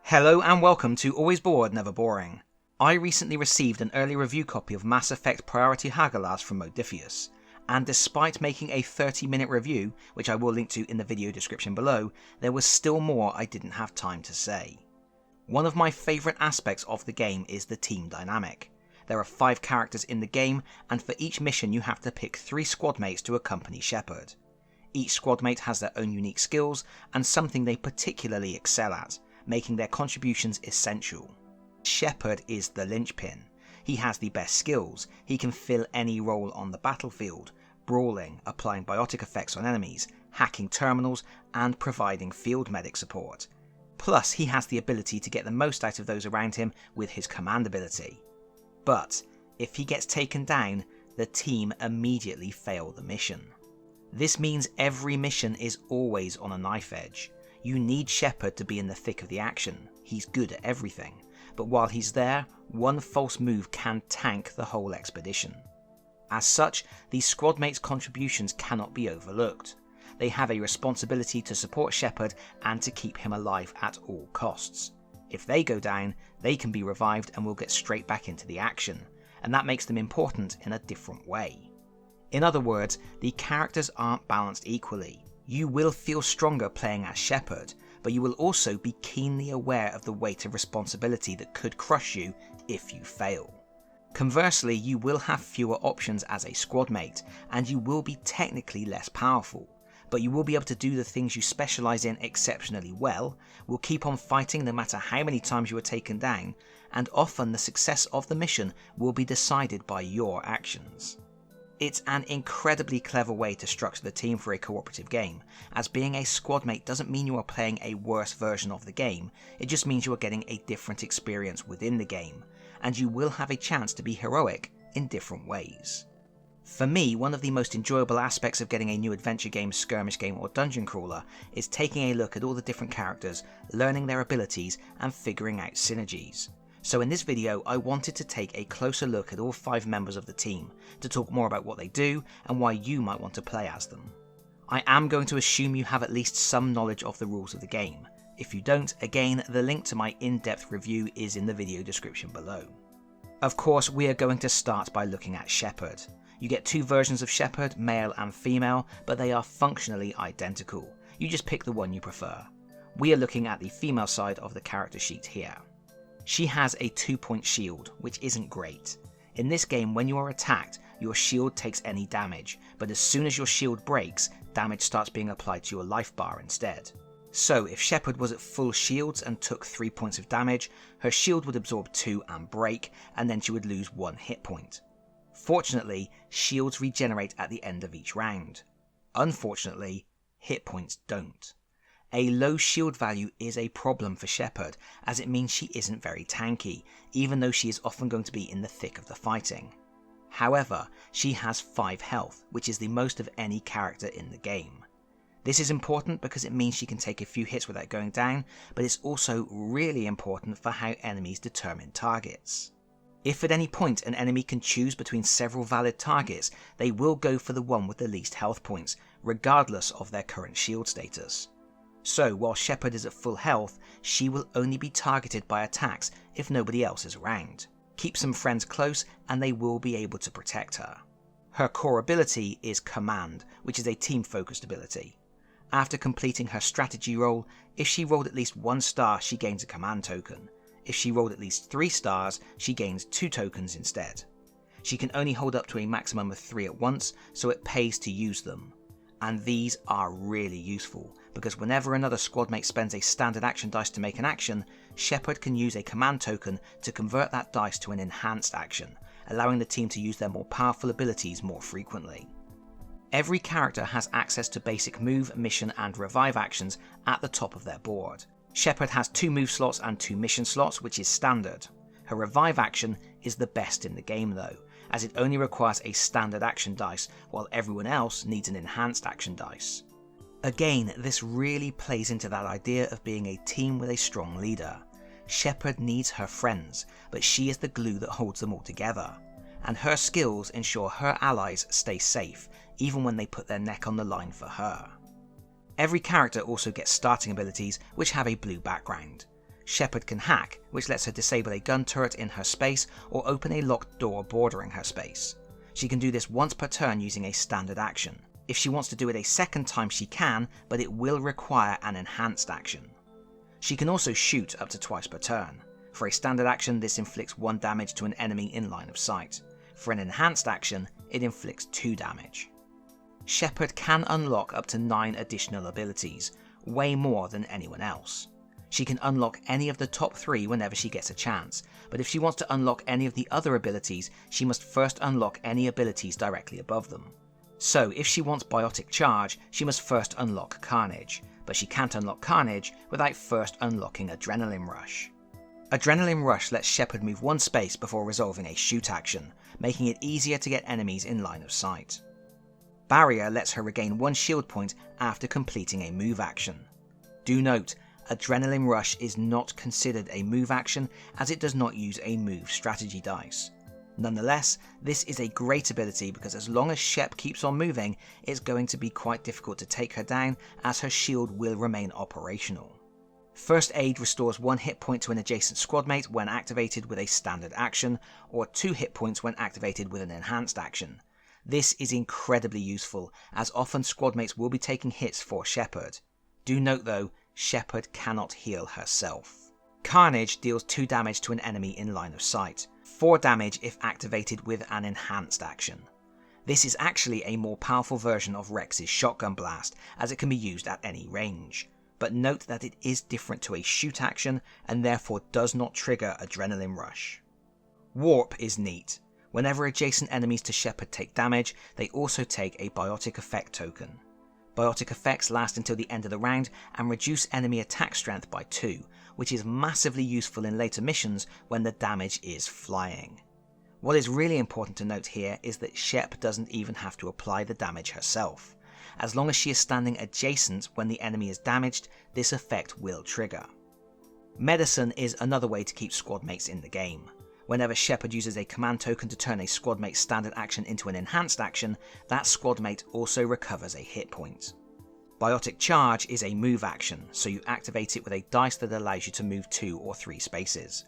Hello and welcome to Always Bored, Never Boring. I recently received an early review copy of Mass Effect Priority Hagalaz from Modiphius, and despite making a 30-minute review, which I will link to in the video description below, there was still more I didn't have time to say. One of my favourite aspects of the game is the team dynamic. There are 5 characters in the game, and for each mission you have to pick 3 squad mates to accompany Shepard. Each squad mate has their own unique skills and something they particularly excel at, making their contributions essential. Shepard is the linchpin. He has the best skills, he can fill any role on the battlefield, brawling, applying biotic effects on enemies, hacking terminals, and providing field medic support. Plus, he has the ability to get the most out of those around him with his command ability. But, if he gets taken down, the team immediately fail the mission. This means every mission is always on a knife edge. You need Shepard to be in the thick of the action. He's good at everything, but while he's there, one false move can tank the whole expedition. As such, these squad mates' contributions cannot be overlooked. They have a responsibility to support Shepard and to keep him alive at all costs. If they go down, they can be revived and will get straight back into the action, and that makes them important in a different way. In other words, the characters aren't balanced equally. You will feel stronger playing as Shepard, but you will also be keenly aware of the weight of responsibility that could crush you if you fail. Conversely, you will have fewer options as a squad mate, and you will be technically less powerful, but you will be able to do the things you specialise in exceptionally well, will keep on fighting no matter how many times you are taken down, and often the success of the mission will be decided by your actions. It's an incredibly clever way to structure the team for a cooperative game, as being a squad mate doesn't mean you are playing a worse version of the game, it just means you are getting a different experience within the game, and you will have a chance to be heroic in different ways. For me, one of the most enjoyable aspects of getting a new adventure game, skirmish game or dungeon crawler is taking a look at all the different characters, learning their abilities and figuring out synergies. So in this video I wanted to take a closer look at all 5 members of the team, to talk more about what they do and why you might want to play as them. I am going to assume you have at least some knowledge of the rules of the game. If you don't, again, the link to my in-depth review is in the video description below. Of course, we are going to start by looking at Shepard. You get 2 versions of Shepard, male and female, but they are functionally identical. You just pick the one you prefer. We are looking at the female side of the character sheet here. She has a 2-point shield, which isn't great. In this game, when you are attacked, your shield takes any damage, but as soon as your shield breaks, damage starts being applied to your life bar instead. So if Shepard was at full shields and took 3 points of damage, her shield would absorb 2 and break, and then she would lose 1 hit point. Fortunately, shields regenerate at the end of each round. Unfortunately, hit points don't. A low shield value is a problem for Shepard, as it means she isn't very tanky, even though she is often going to be in the thick of the fighting. However, she has 5 health, which is the most of any character in the game. This is important because it means she can take a few hits without going down, but it's also really important for how enemies determine targets. If at any point an enemy can choose between several valid targets, they will go for the one with the least health points, regardless of their current shield status. So while Shepard is at full health, she will only be targeted by attacks if nobody else is around. Keep some friends close and they will be able to protect her. Her core ability is Command, which is a team-focused ability. After completing her strategy role, if she rolled at least 1 star, she gains a command token. If she rolled at least 3 stars, she gains 2 tokens instead. She can only hold up to a maximum of 3 at once, so it pays to use them. And these are really useful, because whenever another squad mate spends a standard action dice to make an action, Shepard can use a command token to convert that dice to an enhanced action, allowing the team to use their more powerful abilities more frequently. Every character has access to basic move, mission and revive actions at the top of their board. Shepard has 2 move slots and 2 mission slots, which is standard. Her revive action is the best in the game though, as it only requires a standard action dice, while everyone else needs an enhanced action dice. Again, this really plays into that idea of being a team with a strong leader. Shepard needs her friends, but she is the glue that holds them all together, and her skills ensure her allies stay safe, even when they put their neck on the line for her. Every character also gets starting abilities which have a blue background. Shepard can hack, which lets her disable a gun turret in her space or open a locked door bordering her space. She can do this once per turn using a standard action. If she wants to do it a second time she can, but it will require an enhanced action. She can also shoot up to twice per turn. For a standard action, this inflicts 1 damage to an enemy in line of sight. For an enhanced action, it inflicts 2 damage. Shepard can unlock up to 9 additional abilities, way more than anyone else. She can unlock any of the top 3 whenever she gets a chance, but if she wants to unlock any of the other abilities, she must first unlock any abilities directly above them. So if she wants Biotic Charge, she must first unlock Carnage, but she can't unlock Carnage without first unlocking Adrenaline Rush. Adrenaline Rush lets Shepard move 1 space before resolving a shoot action, making it easier to get enemies in line of sight. Barrier lets her regain 1 shield point after completing a move action. Do note, Adrenaline Rush is not considered a move action as it does not use a move strategy dice. Nonetheless, this is a great ability because as long as Shep keeps on moving, it's going to be quite difficult to take her down as her shield will remain operational. First Aid restores 1 hit point to an adjacent squadmate when activated with a standard action, or 2 hit points when activated with an enhanced action. This is incredibly useful, as often squadmates will be taking hits for Shepard. Do note though, Shepard cannot heal herself. Carnage deals 2 damage to an enemy in line of sight, 4 damage if activated with an enhanced action. This is actually a more powerful version of Wrex's shotgun blast, as it can be used at any range. But note that it is different to a shoot action and therefore does not trigger Adrenaline Rush. Warp is neat. Whenever adjacent enemies to Shepard take damage, they also take a Biotic Effect token. Biotic effects last until the end of the round and reduce enemy attack strength by 2, which is massively useful in later missions when the damage is flying. What is really important to note here is that Shep doesn't even have to apply the damage herself. As long as she is standing adjacent when the enemy is damaged, this effect will trigger. Medicine is another way to keep squadmates in the game. Whenever Shepard uses a command token to turn a squadmate's standard action into an enhanced action, that squadmate also recovers a hit point. Biotic Charge is a move action, so you activate it with a dice that allows you to move 2 or 3 spaces.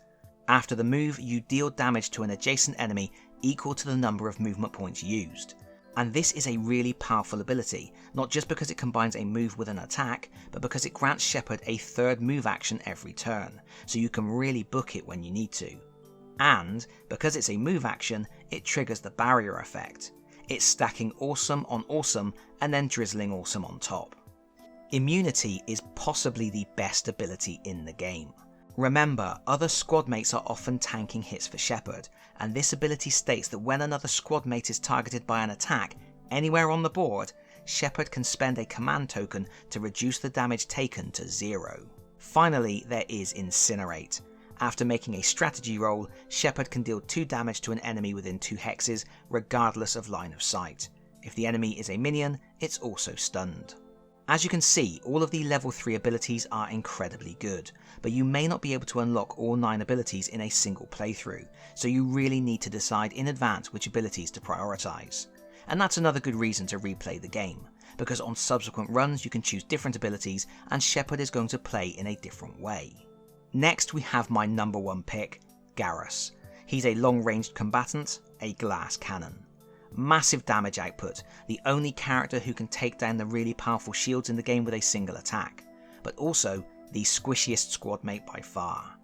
After the move, you deal damage to an adjacent enemy equal to the number of movement points used. And this is a really powerful ability, not just because it combines a move with an attack, but because it grants Shepard a 3rd move action every turn, so you can really book it when you need to. And, because it's a move action, it triggers the barrier effect. It's stacking awesome on awesome and then drizzling awesome on top. Immunity is possibly the best ability in the game. Remember, other squadmates are often tanking hits for Shepard, and this ability states that when another squadmate is targeted by an attack anywhere on the board, Shepard can spend a command token to reduce the damage taken to 0. Finally, there is Incinerate. After making a strategy roll, Shepard can deal 2 damage to an enemy within 2 hexes, regardless of line of sight. If the enemy is a minion, it's also stunned. As you can see, all of the level 3 abilities are incredibly good, but you may not be able to unlock all 9 abilities in a single playthrough, so you really need to decide in advance which abilities to prioritise. And that's another good reason to replay the game, because on subsequent runs you can choose different abilities and Shepard is going to play in a different way. Next we have my number 1 pick, Garrus. He's a long-ranged combatant, a glass cannon. Massive damage output, the only character who can take down the really powerful shields in the game with a single attack, but also the squishiest squadmate by far.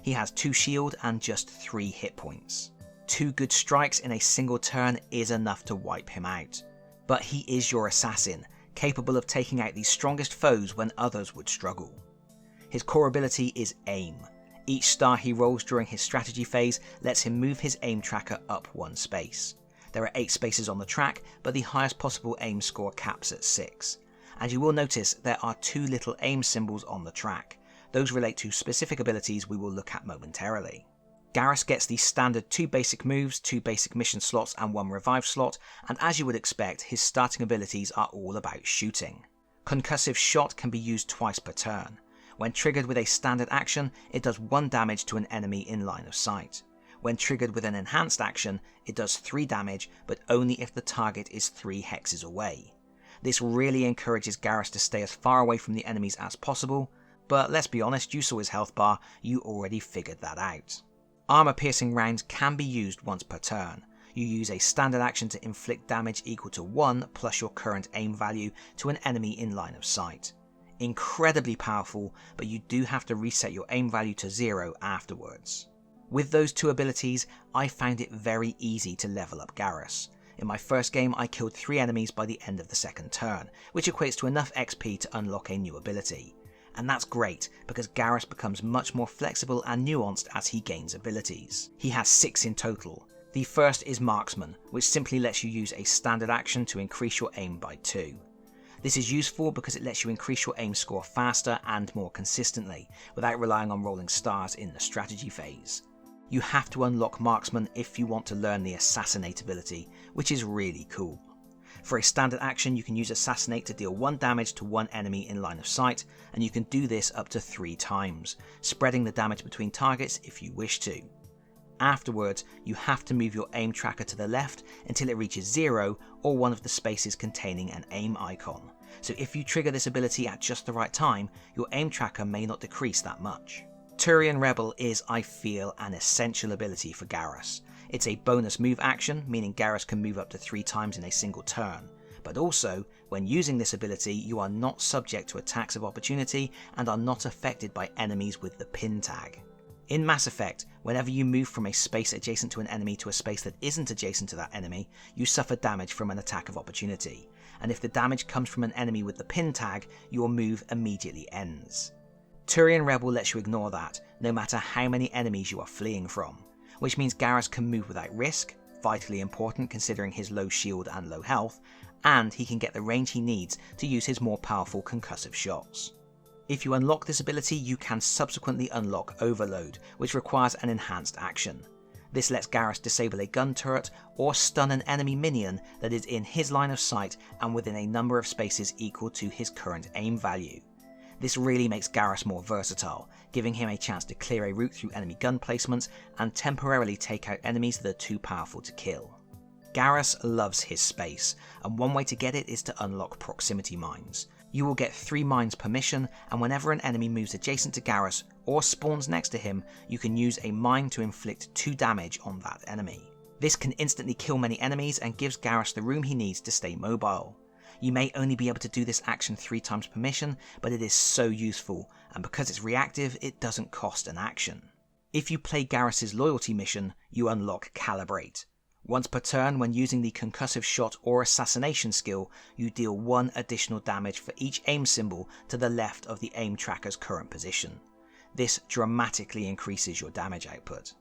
He has 2 shield and just 3 hit points. 2 good strikes in a single turn is enough to wipe him out. But he is your assassin, capable of taking out the strongest foes when others would struggle. His core ability is aim. Each star he rolls during his strategy phase lets him move his aim tracker up 1 space. There are 8 spaces on the track, but the highest possible aim score caps at 6. And you will notice there are 2 little aim symbols on the track. Those relate to specific abilities we will look at momentarily. Garrus gets the standard 2 basic moves, 2 basic mission slots and 1 revive slot, and as you would expect, his starting abilities are all about shooting. Concussive Shot can be used twice per turn. When triggered with a standard action, it does 1 damage to an enemy in line of sight. When triggered with an enhanced action, it does 3 damage, but only if the target is 3 hexes away. This really encourages Garrus to stay as far away from the enemies as possible, but let's be honest, you saw his health bar, you already figured that out. Armor piercing rounds can be used once per turn. You use a standard action to inflict damage equal to 1 plus your current aim value to an enemy in line of sight. Incredibly powerful, but you do have to reset your aim value to 0 afterwards. With those two abilities, I found it very easy to level up Garrus. In my first game, I killed 3 enemies by the end of the second turn, which equates to enough XP to unlock a new ability. And that's great, because Garrus becomes much more flexible and nuanced as he gains abilities. He has 6 in total. The first is Marksman, which simply lets you use a standard action to increase your aim by 2. This is useful because it lets you increase your aim score faster and more consistently, without relying on rolling stars in the strategy phase. You have to unlock Marksman if you want to learn the Assassinate ability, which is really cool. For a standard action, you can use Assassinate to deal 1 damage to 1 enemy in line of sight, and you can do this up to 3 times, spreading the damage between targets if you wish to. Afterwards, you have to move your aim tracker to the left until it reaches 0 or one of the spaces containing an aim icon. So if you trigger this ability at just the right time, your aim tracker may not decrease that much. Turian Rebel is, I feel, an essential ability for Garrus. It's a bonus move action, meaning Garrus can move up to 3 times in a single turn. But also, when using this ability, you are not subject to attacks of opportunity and are not affected by enemies with the pin tag. In Mass Effect, whenever you move from a space adjacent to an enemy to a space that isn't adjacent to that enemy, you suffer damage from an attack of opportunity. And if the damage comes from an enemy with the pin tag, your move immediately ends. Turian Rebel lets you ignore that, no matter how many enemies you are fleeing from, which means Garrus can move without risk, vitally important considering his low shield and low health, and he can get the range he needs to use his more powerful concussive shots. If you unlock this ability, you can subsequently unlock Overload, which requires an enhanced action. This lets Garrus disable a gun turret or stun an enemy minion that is in his line of sight and within a number of spaces equal to his current aim value. This really makes Garrus more versatile, giving him a chance to clear a route through enemy gun placements and temporarily take out enemies that are too powerful to kill. Garrus loves his space, and one way to get it is to unlock proximity mines. You will get 3 mines per mission, and whenever an enemy moves adjacent to Garrus or spawns next to him, you can use a mine to inflict 2 damage on that enemy. This can instantly kill many enemies and gives Garrus the room he needs to stay mobile. You may only be able to do this action 3 times per mission, but it is so useful, and because it's reactive, it doesn't cost an action. If you play Garrus's loyalty mission, you unlock Calibrate. Once per turn, when using the concussive shot or assassination skill, you deal 1 additional damage for each aim symbol to the left of the aim tracker's current position. This dramatically increases your damage output.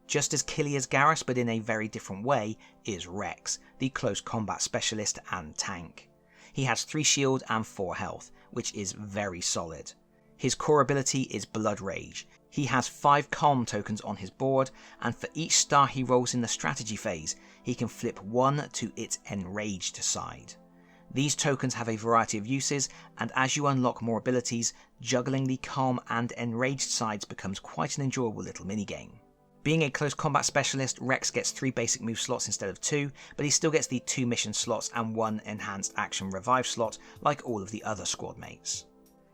Just as killy as Garrus, but in a very different way, is Wrex, the close combat specialist and tank. He has 3 shield and 4 health, which is very solid. His core ability is Blood Rage. He has 5 calm tokens on his board, and for each star he rolls in the strategy phase, he can flip 1 to its enraged side. These tokens have a variety of uses, and as you unlock more abilities, juggling the calm and enraged sides becomes quite an enjoyable little minigame. Being a close combat specialist, Wrex gets 3 basic move slots instead of 2, but he still gets the 2 mission slots and 1 enhanced action revive slot like all of the other squad mates.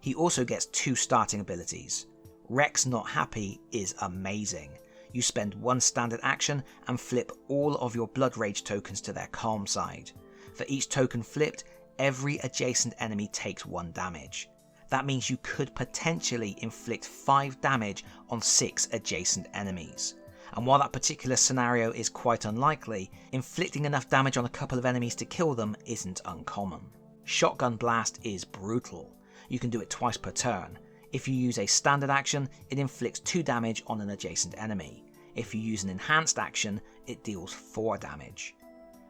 He also gets 2 starting abilities. Wrex Not Happy is amazing. You spend 1 standard action and flip all of your Blood Rage tokens to their calm side. For each token flipped, every adjacent enemy takes 1 damage. That means you could potentially inflict 5 damage on 6 adjacent enemies. And while that particular scenario is quite unlikely, inflicting enough damage on a couple of enemies to kill them isn't uncommon. Shotgun Blast is brutal. You can do it twice per turn. If you use a standard action, it inflicts 2 damage on an adjacent enemy. If you use an enhanced action, it deals 4 damage.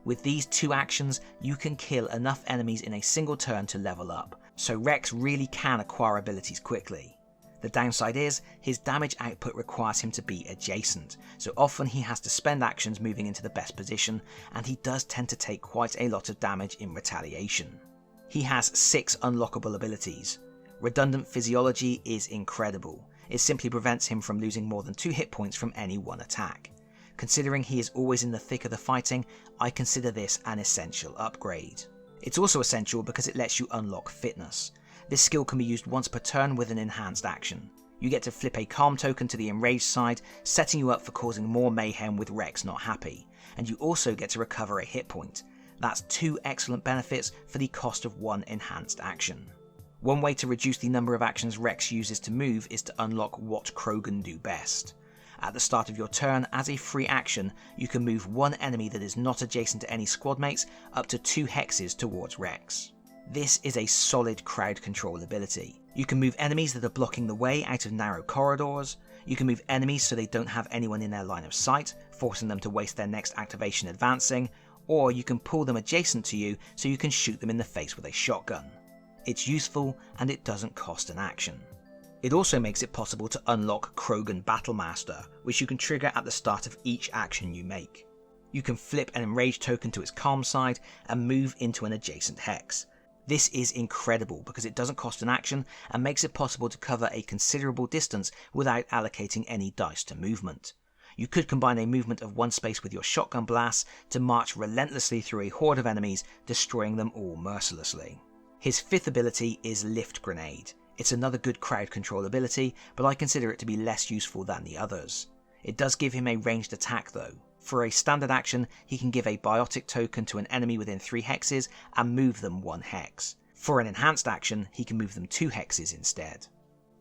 With these 2 actions, you can kill enough enemies in a single turn to level up, so Wrex really can acquire abilities quickly. The downside is, his damage output requires him to be adjacent, so often he has to spend actions moving into the best position, and he does tend to take quite a lot of damage in retaliation. He has 6 unlockable abilities. Redundant Physiology is incredible. It simply prevents him from losing more than 2 hit points from any one attack. Considering he is always in the thick of the fighting, I consider this an essential upgrade. It's also essential because it lets you unlock Fitness. This skill can be used once per turn with an enhanced action. You get to flip a calm token to the enraged side, setting you up for causing more mayhem with Wrex not happy, and you also get to recover a hit point. That's 2 excellent benefits for the cost of 1 enhanced action. One way to reduce the number of actions Wrex uses to move is to unlock what Krogan do best. At the start of your turn, as a free action, you can move one enemy that is not adjacent to any squad mates up to 2 hexes towards Wrex. This is a solid crowd control ability. You can move enemies that are blocking the way out of narrow corridors, you can move enemies so they don't have anyone in their line of sight, forcing them to waste their next activation advancing, or you can pull them adjacent to you so you can shoot them in the face with a shotgun. It's useful and it doesn't cost an action. It also makes it possible to unlock Krogan Battlemaster, which you can trigger at the start of each action you make. You can flip an enraged token to its calm side and move into an adjacent hex. This is incredible because it doesn't cost an action and makes it possible to cover a considerable distance without allocating any dice to movement. You could combine a movement of 1 space with your shotgun blasts to march relentlessly through a horde of enemies, destroying them all mercilessly. His 5th ability is Lift Grenade. It's another good crowd control ability, but I consider it to be less useful than the others. It does give him a ranged attack though. For a standard action, he can give a biotic token to an enemy within 3 hexes and move them 1 hex. For an enhanced action, he can move them 2 hexes instead.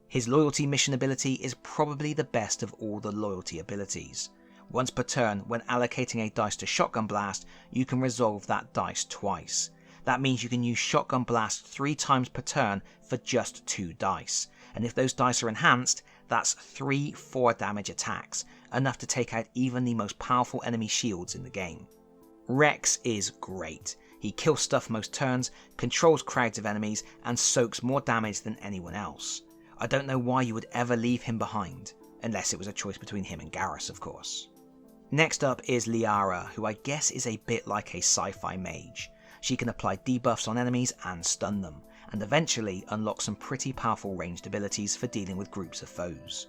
His loyalty mission ability is probably the best of all the loyalty abilities. Once per turn, when allocating a dice to Shotgun Blast, you can resolve that dice twice. That means you can use Shotgun Blast 3 times per turn for just 2 dice, and if those dice are enhanced, that's 3 4 damage attacks, enough to take out even the most powerful enemy shields in the game. Wrex is great. He kills stuff most turns, controls crowds of enemies, and soaks more damage than anyone else. I don't know why you would ever leave him behind, unless it was a choice between him and Garrus, of course. Next up is Liara, who I guess is a bit like a sci-fi mage. She can apply debuffs on enemies and stun them, and eventually unlock some pretty powerful ranged abilities for dealing with groups of foes.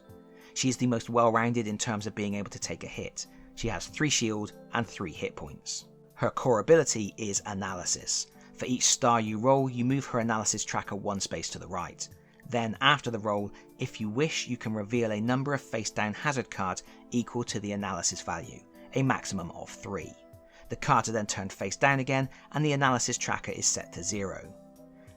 She is the most well-rounded in terms of being able to take a hit. She has 3 shield and 3 hit points. Her core ability is Analysis. For each star you roll, you move her analysis tracker 1 space to the right. Then, after the roll, if you wish, you can reveal a number of face-down hazard cards equal to the analysis value, a maximum of 3. The cards are then turned face down again, and the analysis tracker is set to 0.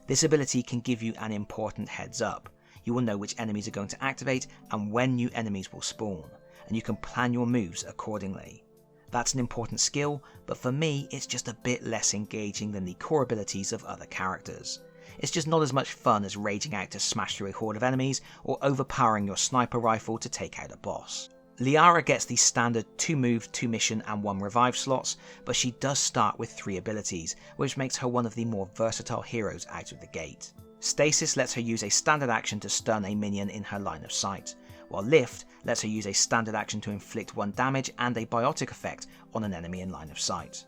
This ability can give you an important heads up. You will know which enemies are going to activate and when new enemies will spawn, and you can plan your moves accordingly. That's an important skill, but for me it's just a bit less engaging than the core abilities of other characters. It's just not as much fun as raging out to smash through a horde of enemies or overpowering your sniper rifle to take out a boss. Liara gets the standard 2 move, 2 mission and 1 revive slots, but she does start with 3 abilities, which makes her one of the more versatile heroes out of the gate. Stasis lets her use a standard action to stun a minion in her line of sight, while Lift lets her use a standard action to inflict 1 damage and a biotic effect on an enemy in line of sight.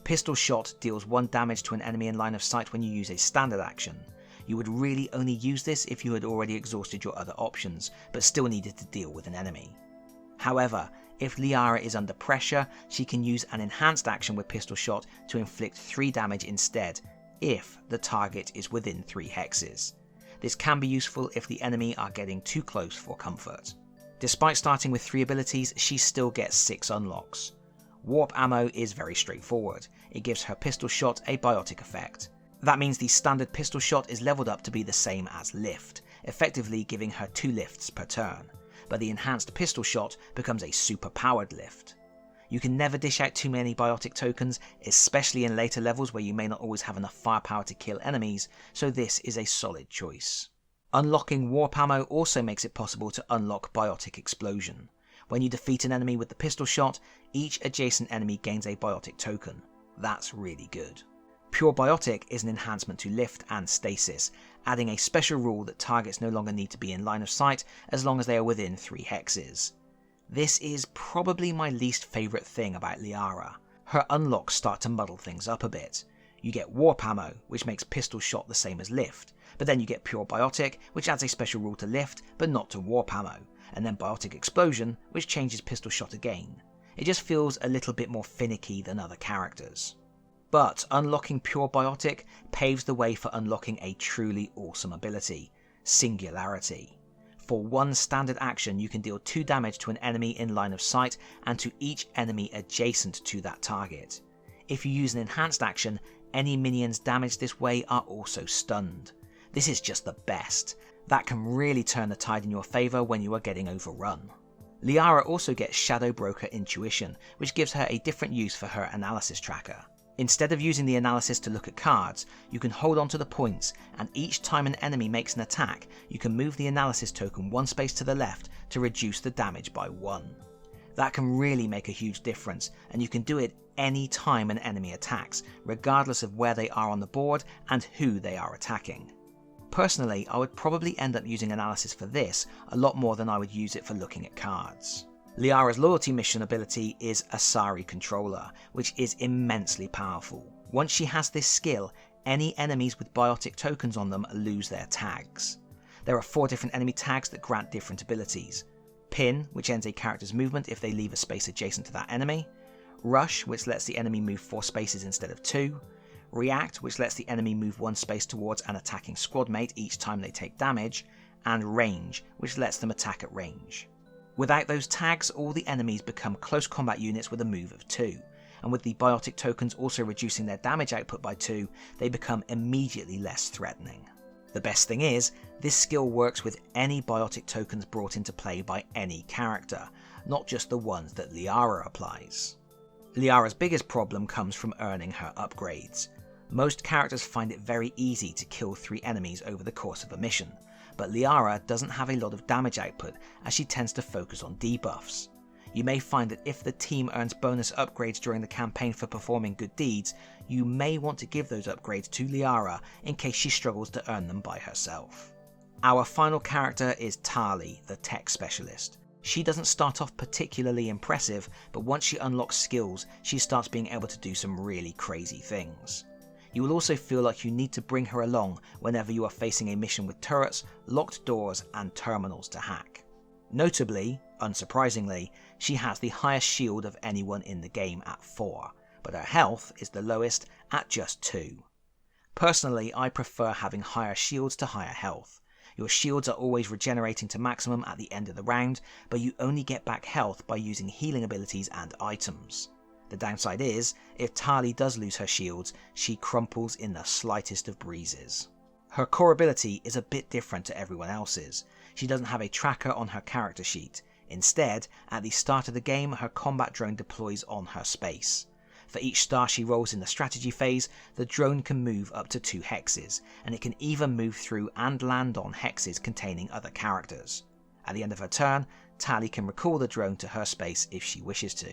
Pistol Shot deals 1 damage to an enemy in line of sight when you use a standard action. You would really only use this if you had already exhausted your other options, but still needed to deal with an enemy. However, if Liara is under pressure, she can use an enhanced action with Pistol Shot to inflict 3 damage instead, if the target is within 3 hexes. This can be useful if the enemy are getting too close for comfort. Despite starting with 3 abilities, she still gets 6 unlocks. Warp Ammo is very straightforward. It gives her Pistol Shot a biotic effect. That means the standard Pistol Shot is leveled up to be the same as Lift, effectively giving her 2 lifts per turn. But the enhanced Pistol Shot becomes a super powered lift. You can never dish out too many biotic tokens, especially in later levels where you may not always have enough firepower to kill enemies, so this is a solid choice. Unlocking Warp Ammo also makes it possible to unlock Biotic Explosion. When you defeat an enemy with the Pistol Shot, each adjacent enemy gains a biotic token. That's really good. Pure Biotic is an enhancement to Lift and Stasis, adding a special rule that targets no longer need to be in line of sight as long as they are within 3 hexes. This is probably my least favourite thing about Liara. Her unlocks start to muddle things up a bit. You get Warp Ammo, which makes Pistol Shot the same as Lift, but then you get Pure Biotic, which adds a special rule to Lift, but not to Warp Ammo, and then Biotic Explosion, which changes Pistol Shot again. It just feels a little bit more finicky than other characters. But unlocking Pure Biotic paves the way for unlocking a truly awesome ability, Singularity. For one standard action, you can deal 2 damage to an enemy in line of sight and to each enemy adjacent to that target. If you use an enhanced action, any minions damaged this way are also stunned. This is just the best. That can really turn the tide in your favour when you are getting overrun. Liara also gets Shadow Broker Intuition, which gives her a different use for her analysis tracker. Instead of using the analysis to look at cards, you can hold on to the points, and each time an enemy makes an attack, you can move the analysis token 1 space to the left to reduce the damage by 1. That can really make a huge difference, and you can do it any time an enemy attacks, regardless of where they are on the board and who they are attacking. Personally, I would probably end up using analysis for this a lot more than I would use it for looking at cards. Liara's loyalty mission ability is Asari Controller, which is immensely powerful. Once she has this skill, any enemies with biotic tokens on them lose their tags. There are 4 different enemy tags that grant different abilities. Pin, which ends a character's movement if they leave a space adjacent to that enemy. Rush, which lets the enemy move 4 spaces instead of 2. React, which lets the enemy move 1 space towards an attacking squad mate each time they take damage. And Range, which lets them attack at range. Without those tags, all the enemies become close combat units with a move of 2, and with the biotic tokens also reducing their damage output by 2, they become immediately less threatening. The best thing is, this skill works with any biotic tokens brought into play by any character, not just the ones that Liara applies. Liara's biggest problem comes from earning her upgrades. Most characters find it very easy to kill 3 enemies over the course of a mission, but Liara doesn't have a lot of damage output as she tends to focus on debuffs. You may find that if the team earns bonus upgrades during the campaign for performing good deeds, you may want to give those upgrades to Liara in case she struggles to earn them by herself. Our final character is Tali, the tech specialist. She doesn't start off particularly impressive, but once she unlocks skills, she starts being able to do some really crazy things. You will also feel like you need to bring her along whenever you are facing a mission with turrets, locked doors, and terminals to hack. Notably, unsurprisingly, she has the highest shield of anyone in the game at 4, but her health is the lowest at just 2. Personally, I prefer having higher shields to higher health. Your shields are always regenerating to maximum at the end of the round, but you only get back health by using healing abilities and items. The downside is, if Tali does lose her shields, she crumples in the slightest of breezes. Her core ability is a bit different to everyone else's. She doesn't have a tracker on her character sheet. Instead, at the start of the game, her combat drone deploys on her space. For each star she rolls in the strategy phase, the drone can move up to 2 hexes, and it can even move through and land on hexes containing other characters. At the end of her turn, Tali can recall the drone to her space if she wishes to.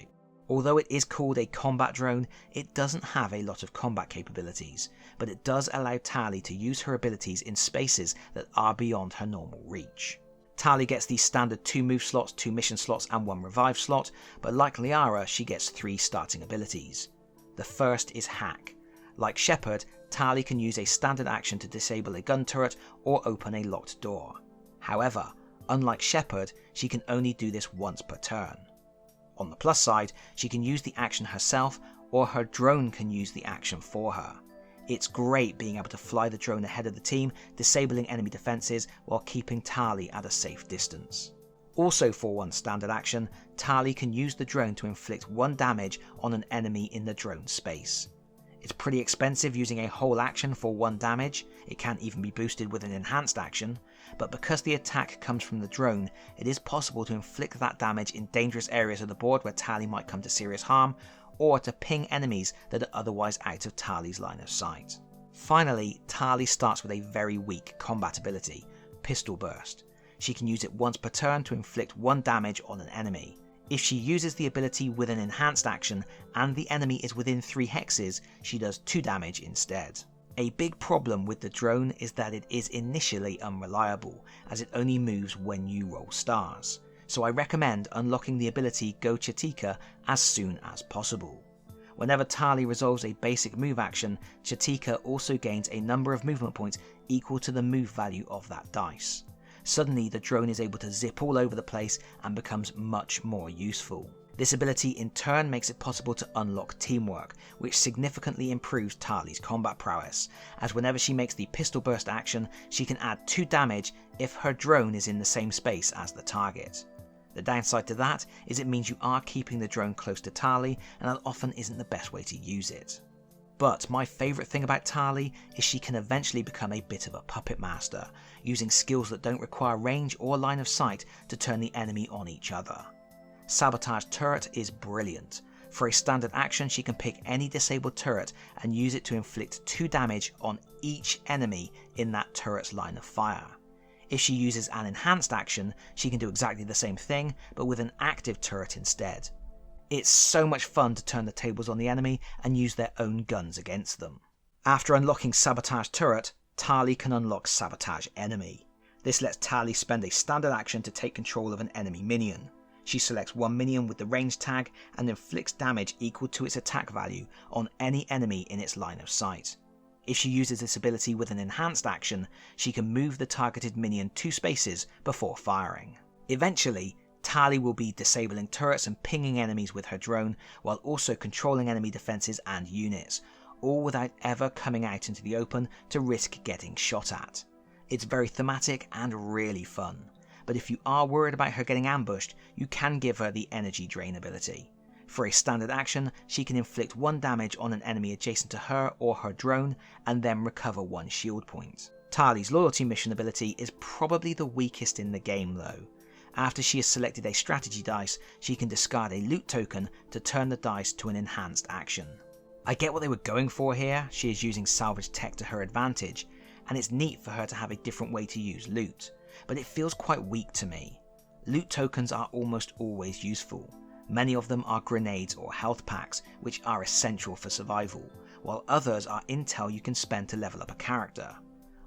Although it is called a combat drone, it doesn't have a lot of combat capabilities, but it does allow Tali to use her abilities in spaces that are beyond her normal reach. Tali gets the standard 2 move slots, 2 mission slots, and 1 revive slot, but like Liara, she gets 3 starting abilities. The first is Hack. Like Shepard, Tali can use a standard action to disable a gun turret or open a locked door. However, unlike Shepard, she can only do this once per turn. On the plus side, she can use the action herself, or her drone can use the action for her. It's great being able to fly the drone ahead of the team, disabling enemy defences while keeping Tali at a safe distance. Also for one standard action, Tali can use the drone to inflict 1 damage on an enemy in the drone space. It's pretty expensive using a whole action for 1 damage, it can't even be boosted with an enhanced action, but because the attack comes from the drone, it is possible to inflict that damage in dangerous areas of the board where Tali might come to serious harm, or to ping enemies that are otherwise out of Tali's line of sight. Finally, Tali starts with a very weak combat ability, Pistol Burst. She can use it once per turn to inflict 1 damage on an enemy. If she uses the ability with an enhanced action and the enemy is within 3 hexes, she does 2 damage instead. A big problem with the drone is that it is initially unreliable, as it only moves when you roll stars, so I recommend unlocking the ability Go Chatika as soon as possible. Whenever Tali resolves a basic move action, Chatika also gains a number of movement points equal to the move value of that dice. Suddenly the drone is able to zip all over the place and becomes much more useful. This ability in turn makes it possible to unlock teamwork, which significantly improves Tali's combat prowess, as whenever she makes the pistol burst action, she can add 2 damage if her drone is in the same space as the target. The downside to that is it means you are keeping the drone close to Tali, and that often isn't the best way to use it. But my favourite thing about Tali is she can eventually become a bit of a puppet master, using skills that don't require range or line of sight to turn the enemy on each other. Sabotage Turret is brilliant. For a standard action, she can pick any disabled turret and use it to inflict 2 damage on each enemy in that turret's line of fire. If she uses an enhanced action, she can do exactly the same thing, but with an active turret instead. It's so much fun to turn the tables on the enemy and use their own guns against them. After unlocking Sabotage Turret, Tali can unlock Sabotage Enemy. This lets Tali spend a standard action to take control of an enemy minion. She selects one minion with the range tag and inflicts damage equal to its attack value on any enemy in its line of sight. If she uses this ability with an enhanced action, she can move the targeted minion 2 spaces before firing. Eventually, Tali will be disabling turrets and pinging enemies with her drone, while also controlling enemy defences and units, all without ever coming out into the open to risk getting shot at. It's very thematic and really fun. But if you are worried about her getting ambushed, you can give her the Energy Drain ability. For a standard action, she can inflict 1 damage on an enemy adjacent to her or her drone, and then recover 1 shield point. Tali's Loyalty Mission ability is probably the weakest in the game though. After she has selected a strategy dice, she can discard a loot token to turn the dice to an enhanced action. I get what they were going for here. She is using salvage tech to her advantage, and it's neat for her to have a different way to use loot. But it feels quite weak to me. Loot tokens are almost always useful. Many of them are grenades or health packs, which are essential for survival, while others are intel you can spend to level up a character.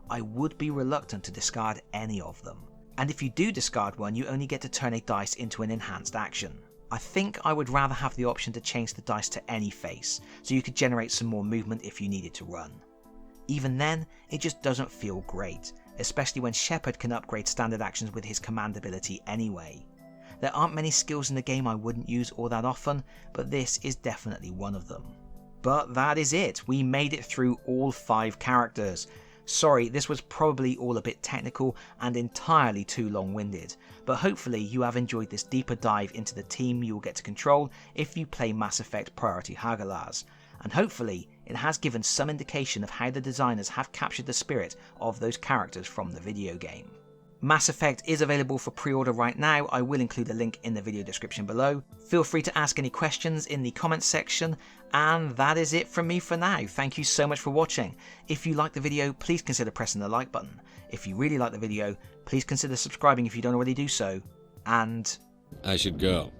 I would be reluctant to discard any of them, and if you do discard one, you only get to turn a dice into an enhanced action. I think I would rather have the option to change the dice to any face, so you could generate some more movement if you needed to run. Even then, it just doesn't feel great, especially when Shepard can upgrade standard actions with his command ability anyway. There aren't many skills in the game I wouldn't use all that often, but this is definitely one of them. But that is it, we made it through all 5 characters. Sorry, this was probably all a bit technical and entirely too long-winded, but hopefully you have enjoyed this deeper dive into the team you will get to control if you play Mass Effect Priority Hagalaz, and hopefully it has given some indication of how the designers have captured the spirit of those characters from the video game. Mass Effect is available for pre-order right now. I will include a link in the video description below. Feel free to ask any questions in the comments section, and that is it from me for now. Thank you so much for watching. If you liked the video, please consider pressing the like button. If you really like the video, please consider subscribing if you don't already do so, and I should go.